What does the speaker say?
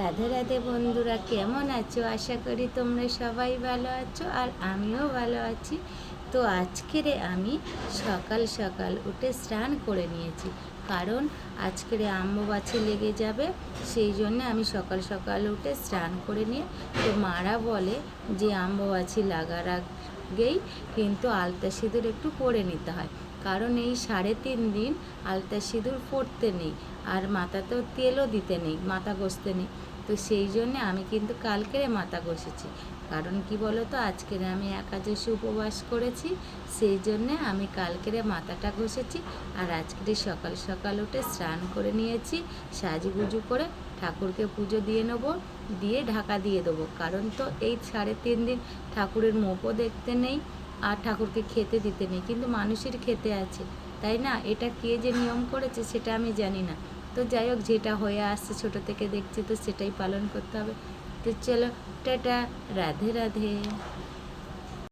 রাধে রাধে বন্ধুরা, কেমন আছো? আশা করি তোমরা সবাই ভালো আছো আর আমিও ভালো আছি। তো আজকের আমি সকাল সকাল উঠে স্নান করে নিয়েছি, কারণ আজকের অমাবস্যা লেগে যাবে। সেই জন্য আমি সকাল সকাল উঠে স্নান করে নিয়ে, তো মারা বলে যে অমাবস্যা লাগার আগেই কিন্তু আলতা সিঁদুর একটু পরে নিতে হয়, কারণ এই 3.5 দিন আলতা সিঁদুর পরতে নেই আর মাথাতেও তেলও দিতে নেই, মাথা ঘষতে নেই। তো সেই জন্যে আমি কিন্তু কালকেরে মাথা ঘষেছি, কারণ কি বলো তো, আজকের আমি একাদশী উপবাস করেছি, সেই জন্যে আমি কালকেরে মাথাটা ঘষেছি। আর আজকের সকাল সকাল উঠে স্নান করে নিয়েছি, সাজুগুজু করে ঠাকুরকে পুজো দিয়ে নেবো, দিয়ে ঢাকা দিয়ে দেবো। কারণ তো এই 3.5 দিন ঠাকুরের মুখও দেখতে নেই আর ঠাকুরকে খেতে দিতে নেই, কিন্তু মানুষের খেতে আছে, তাই না? এটা কে যে নিয়ম করেছে সেটা আমি জানি না। তো যাই হোক, যেটা হয়ে আসছে ছোটো থেকে দেখছি, তো সেটাই পালন করতে হবে। তো চলো, টাটা, রাধে রাধে।